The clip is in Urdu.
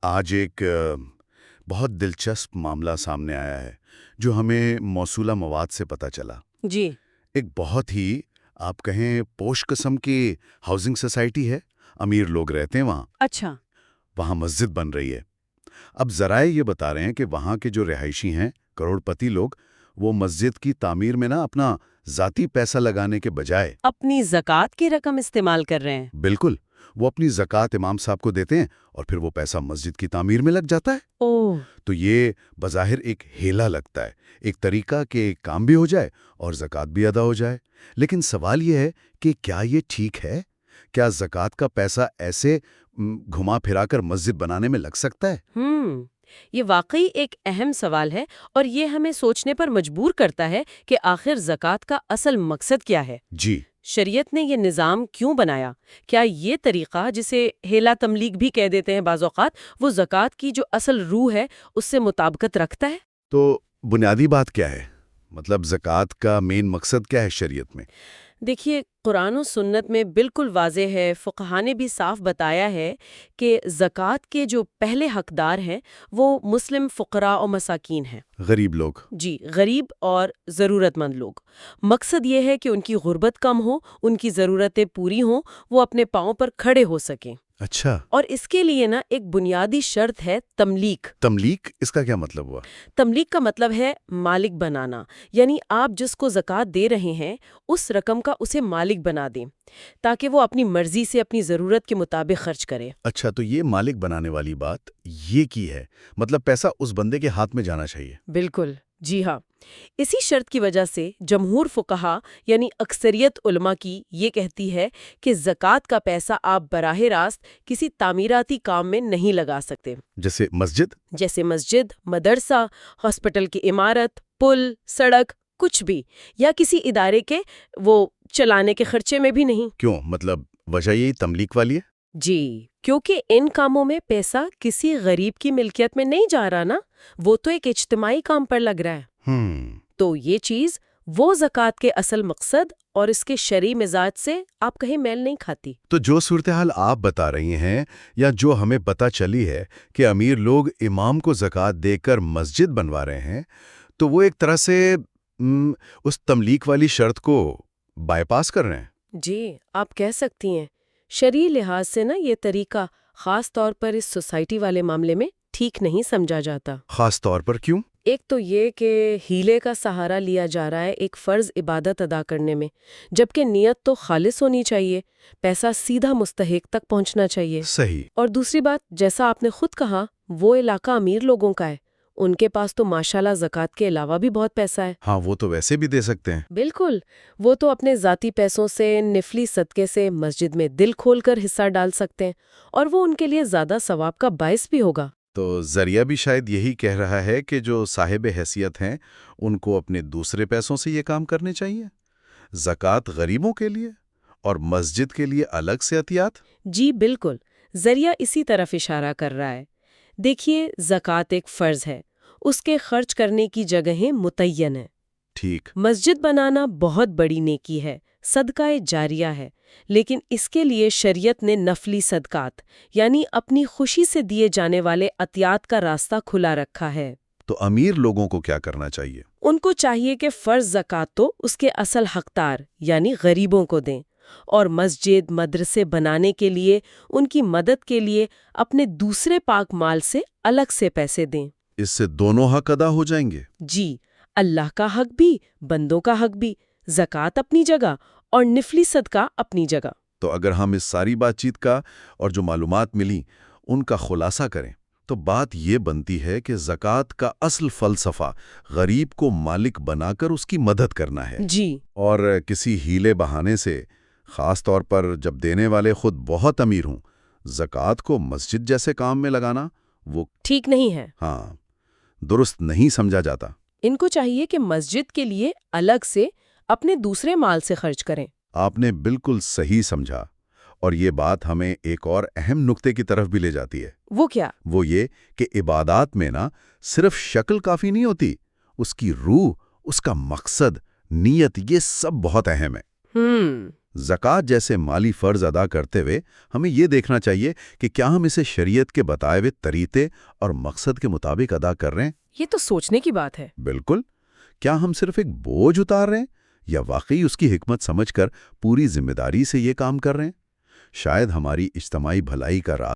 آج ایک بہت دلچسپ معاملہ سامنے آیا ہے جو ہمیں موصولہ مواد سے پتہ چلا۔ جی۔ ایک بہت ہی آپ کہیں پوش قسم کی ہاؤسنگ سوسائٹی ہے، امیر لوگ رہتے ہیں وہاں۔ اچھا۔ وہاں مسجد بن رہی ہے۔ اب ذرائع یہ بتا رہے ہیں کہ وہاں کے جو رہائشی ہیں کروڑ پتی لوگ، وہ مسجد کی تعمیر میں اپنا ذاتی پیسہ لگانے کے بجائے اپنی زکوٰۃ کی رقم استعمال کر رہے ہیں۔ بالکل، وہ اپنی زکوٰۃ امام صاحب کو دیتے ہیں اور پھر وہ پیسہ مسجد کی تعمیر میں لگ جاتا ہے۔ اوہ۔ تو یہ بظاہر ایک ہیلا لگتا ہے، ایک طریقہ کہ کام بھی ہو جائے اور زکوٰۃ بھی ادا ہو جائے۔ لیکن سوال یہ ہے کہ کیا یہ ٹھیک ہے؟ کیا زکوٰۃ کا پیسہ ایسے گھما پھرا کر مسجد بنانے میں لگ سکتا ہے؟ یہ واقعی ایک اہم سوال ہے اور یہ ہمیں سوچنے پر مجبور کرتا ہے کہ آخر زکوٰۃ کا اصل مقصد کیا ہے۔ جی۔ شریعت نے یہ نظام کیوں بنایا؟ کیا یہ طریقہ، جسے ہیلا تملیغ بھی کہہ دیتے ہیں بعض اوقات، وہ زکوٰۃ کی جو اصل روح ہے اس سے مطابقت رکھتا ہے؟ تو بنیادی بات کیا ہے؟ مطلب زکوٰۃ کا مین مقصد کیا ہے شریعت میں؟ دیکھیے، قرآن و سنت میں بالکل واضح ہے، فقہا نے بھی صاف بتایا ہے کہ زکوٰۃ کے جو پہلے حقدار ہیں وہ مسلم فقراء و مساکین ہیں۔ غریب لوگ۔ جی، غریب اور ضرورت مند لوگ۔ مقصد یہ ہے کہ ان کی غربت کم ہو، ان کی ضرورتیں پوری ہوں، وہ اپنے پاؤں پر کھڑے ہو سکیں۔ اچھا۔ اور اس کے لیے ایک بنیادی شرط ہے تملیک۔ تملیک، اس کا کیا مطلب ہوا؟ تملیک کا مطلب ہے مالک بنانا، یعنی آپ جس کو زکوٰۃ دے رہے ہیں اس رقم کا اسے مالک بنا دیں تاکہ وہ اپنی مرضی سے اپنی ضرورت کے مطابق خرچ کرے۔ اچھا، تو یہ مالک بنانے والی بات یہ کی ہے، مطلب پیسہ اس بندے کے ہاتھ میں جانا چاہیے۔ بالکل، جی ہاں۔ اسی شرط کی وجہ سے جمہور فقہا یعنی اکثریت علماء کی یہ کہتی ہے کہ زکوٰۃ کا پیسہ آپ براہ راست کسی تعمیراتی کام میں نہیں لگا سکتے، جیسے مسجد، مدرسہ، ہاسپٹل کی عمارت، پل، سڑک، کچھ بھی، یا کسی ادارے کے وہ چلانے کے خرچے میں بھی نہیں۔ کیوں؟ مطلب وجہ یہی تملیک والی ہے؟ جی، کیونکہ ان کاموں میں پیسہ کسی غریب کی ملکیت میں نہیں جا رہا نا، وہ تو ایک اجتماعی کام پر لگ رہا ہے۔ تو یہ چیز وہ زکوٰۃ کے اصل مقصد اور اس کے شرعی مزاج سے آپ کہیں میل نہیں کھاتی۔ تو جو صورتحال آپ بتا رہی ہیں یا جو ہمیں پتہ چلی ہے کہ امیر لوگ امام کو زکوٰۃ دے کر مسجد بنوا رہے ہیں، تو وہ ایک طرح سے اس تملیک والی شرط کو بائی پاس کر رہے ہیں۔ جی، آپ کہہ سکتی ہیں۔ شرعی لحاظ سے یہ طریقہ خاص طور پر اس سوسائٹی والے معاملے میں ٹھیک نہیں سمجھا جاتا۔ خاص طور پر کیوں؟ ایک تو یہ کہ ہیلے کا سہارا لیا جا رہا ہے ایک فرض عبادت ادا کرنے میں، جبکہ نیت تو خالص ہونی چاہیے، پیسہ سیدھا مستحق تک پہنچنا چاہیے۔ صحیح۔ اور دوسری بات، جیسا آپ نے خود کہا، وہ علاقہ امیر لوگوں کا ہے، ان کے پاس تو ماشاءاللہ زکوٰۃ کے علاوہ بھی بہت پیسہ ہے۔ ہاں، وہ تو ویسے بھی دے سکتے ہیں۔ بالکل، وہ تو اپنے ذاتی پیسوں سے، نفلی صدقے سے مسجد میں دل کھول کر حصہ ڈال سکتے ہیں، اور وہ ان کے لیے زیادہ ثواب کا باعث بھی ہوگا۔ تو ذریعہ بھی شاید یہی کہہ رہا ہے کہ جو صاحب حیثیت ہیں ان کو اپنے دوسرے پیسوں سے یہ کام کرنے چاہیے، زکوٰۃ غریبوں کے لیے اور مسجد کے لیے الگ سے عطیات۔ جی بالکل، ذریعہ اسی طرف اشارہ کر رہا ہے۔ دیکھیے، زکوٰۃ ایک فرض ہے، اس کے خرچ کرنے کی جگہیں متعین ہیں۔ ٹھیک۔ مسجد بنانا بہت بڑی نیکی ہے، صدقہ جاریہ ہے، لیکن اس کے لیے شریعت نے نفلی صدقات یعنی اپنی خوشی سے دیے جانے والے عطیات کا راستہ کھلا رکھا ہے۔ تو امیر لوگوں کو کیا کرنا چاہیے؟ ان کو چاہیے کہ فرض زکوٰۃ تو اس کے اصل حقدار یعنی غریبوں کو دیں، اور مسجد، مدرسے بنانے کے لیے، ان کی مدد کے لیے اپنے دوسرے پاک مال سے الگ سے پیسے دیں۔ اس سے دونوں حق ادا ہو جائیں گے؟ جی، اللہ کا حق بھی، بندوں کا حق بھی، زکوٰۃ اپنی جگہ اور نفلی صدقہ اپنی جگہ۔ تو اگر ہم اس ساری بات چیت کا اور جو معلومات ملی ان کا خلاصہ کریں تو بات یہ بنتی ہے کہ زکوٰۃ کا اصل فلسفہ غریب کو مالک بنا کر اس کی مدد کرنا ہے۔ جی۔ اور کسی ہیلے بہانے سے، خاص طور پر جب دینے والے خود بہت امیر ہوں، زکوٰۃ کو مسجد جیسے کام میں لگانا وہ ٹھیک نہیں ہے۔ ہاں، درست نہیں سمجھا جاتا۔ ان کو چاہیے کہ مسجد کے لیے الگ سے اپنے دوسرے مال سے خرچ کریں۔ آپ نے بالکل صحیح سمجھا، اور یہ بات ہمیں ایک اور اہم نقطے کی طرف بھی لے جاتی ہے۔ وہ کیا؟ وہ یہ کہ عبادات میں صرف شکل کافی نہیں ہوتی، اس کی روح، اس کا مقصد، نیت، یہ سب بہت اہم ہے۔ زکوٰۃ جیسے مالی فرض ادا کرتے ہوئے ہمیں یہ دیکھنا چاہیے کہ کیا ہم اسے شریعت کے بتائے ہوئے طریقے اور مقصد کے مطابق ادا کر رہے ہیں۔ یہ تو سوچنے کی بات ہے۔ بالکل۔ کیا ہم صرف ایک بوجھ اتار رہے ہیں یا واقعی اس کی حکمت سمجھ کر پوری ذمہ داری سے یہ کام کر رہے ہیں؟ شاید ہماری اجتماعی بھلائی کا راز